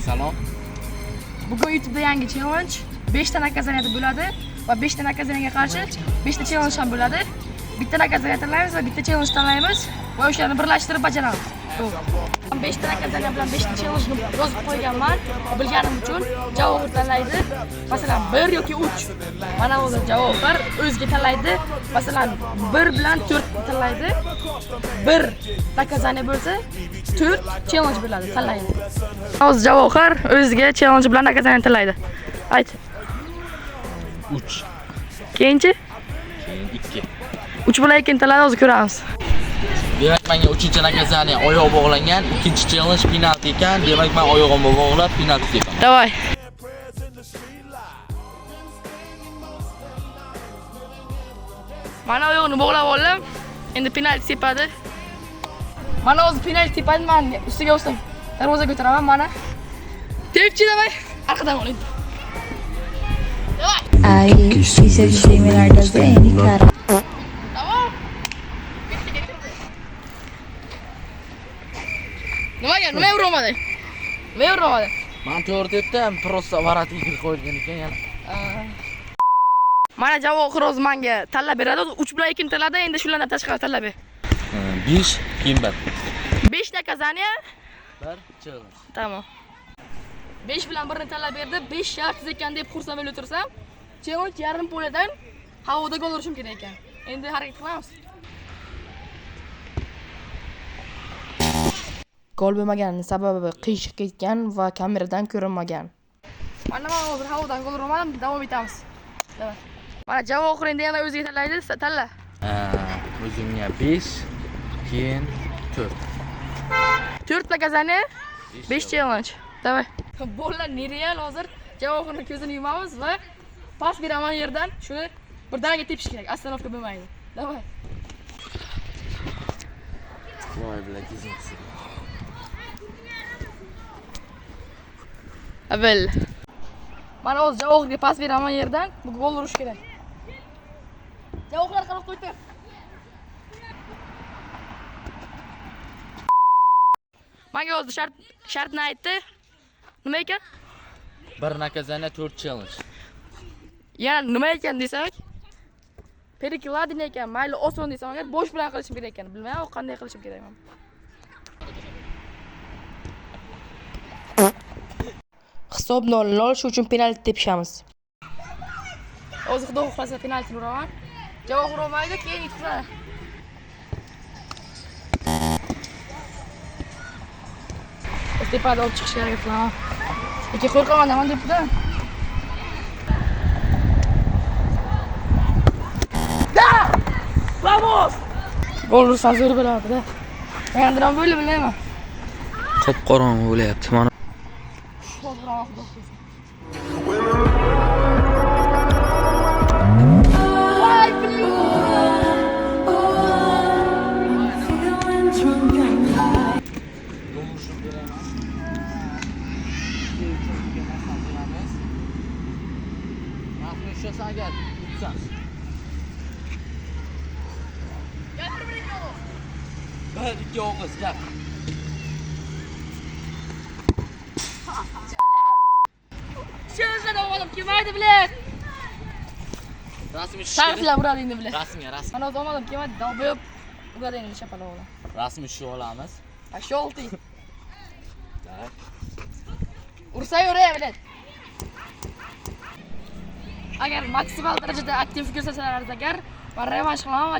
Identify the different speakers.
Speaker 1: Salom.
Speaker 2: Bugun YouTube'da yangi challenge 5 ta naказание bo'ladi va 5 ta naказаниеga qarshi 5 ta challenge ham bo'ladi. Bitta naказание tanlaymiz va bitta challenge tanlaymiz va o'shalarni birlashtirib bajaramiz. 5 ta naказание bilan 5 ta challenge yozib qo'yganman. Bilganim uchun javob tanlaydi. Masalan 1 yoki 3. Mana bu javoblar o'ziga tanlaydi. Masalan 1 bilan 4 tanlaydi. 1 naказание bo'lsa 4 challenge bo'ladi, tanlaydi. Hozir Javohir o'ziga challenge bilan naказание tanlaydi. Ayt.
Speaker 1: 3.
Speaker 2: Keyinchi?
Speaker 1: 2.
Speaker 2: 3 bilan ekin tanlaydi, hozir ko'ramiz.
Speaker 1: Demak, menga 3-chi naказание oyoq bog'langan, 2-chi challenge penalti ekan. Demak, men oyog'imni bog'lab penalti tepaman.
Speaker 2: Davay. Mana oyog'ini bog'lab oldim. Endi penalti tepadi. Mana o'zi penalti tepadi, men ustiga o'stam. Darvoza ko'taraman mana. Tepchi davay. Arqadan oling.
Speaker 3: Aí, isso é de melhor das BN, cara.
Speaker 2: Tamam. Nima urmadi? Nima urmadi?
Speaker 1: Men to'g'ri tepdim, просто varatiga kirib qo'yilgan ekan yana.
Speaker 2: Mana Javohir o'zi menga tanlab beradi. 3 bilan 2 tanladi, endi shulardan tashqari tanlab ber.
Speaker 1: 5, keyin 1.
Speaker 2: 5 naказание,
Speaker 1: 1 challenge.
Speaker 2: Tamam. 5 bilan 1 ni tanlab berdi. 5 shartsiz ekan deb xursand bo'lib o'tirsam, challenge yarim po'ladan havoda gol urishim kerak ekan. Endi harakat qilamiz. Gol bo'lmaganining sababi qiyshiq ketgan va kameradan ko'rinmagan. Mana men hozir havodan gol urmadim, davom etamiz. Davay. Mana Javohir endi yana o'ziga tanlaydi, tanla.
Speaker 1: O'zimga 5, keyin 4.
Speaker 2: 4 naказание, 5 challenge. Davay. Bollar nereal hozir Javohirning ko'zini yumamiz va pas beraman yerdan shuni birdaniga tepish kerak. Остановка bo'lmaydi. Davay.
Speaker 1: Voy bilan kezinsin.
Speaker 2: Avval. Mana o'zi Javohirga pas beraman yerdan, bu gol urish kerak. Javohir qarab qo'ydi. Menga o'zi shartni aytdi. Nima ekan?
Speaker 1: 1 naказание, 4 challenge.
Speaker 2: Yana nima ekan desak? Perikladin ekan, mayli oson desam agar bosh bilan qilishim kerak ekan. Bilmayman qanday qilishim kerak men. Hisob 0-0, shu uchun penalti tepishamiz. O'zi xudo xohlasa penalti uraman. Javohir urmaydi, keyin yutqazadi. Tepada olib chiqishga harakat qilaman. Lekin qo'rqaman deman debdi. Da! Vamos! Gol ursa zo'r bo'ladi-da. Yandiram bo'ldi, bilmayman.
Speaker 1: Qop-qorong'i bo'layapti. Mana
Speaker 2: Sho'g'roq xudo xohlasa.
Speaker 1: Şurası gel. Lütfen.
Speaker 2: Gel bir iki oğuz.
Speaker 1: Ben 2 Oğuz gel.
Speaker 2: Şöyle olmadım kim vardı bile.
Speaker 1: Rasmi şu.
Speaker 2: Tarifler burada indi bile.
Speaker 1: Rasmi.
Speaker 2: Ben o zaman kim vardı dalbıp burada indi şapalı oğlan.
Speaker 1: Rasmi şu olamiz.
Speaker 2: Aşağı oldu. Ursay oraya bile. Agar maksimal darajada aktiv ko'rsatsalar agar, men revansh qilaman.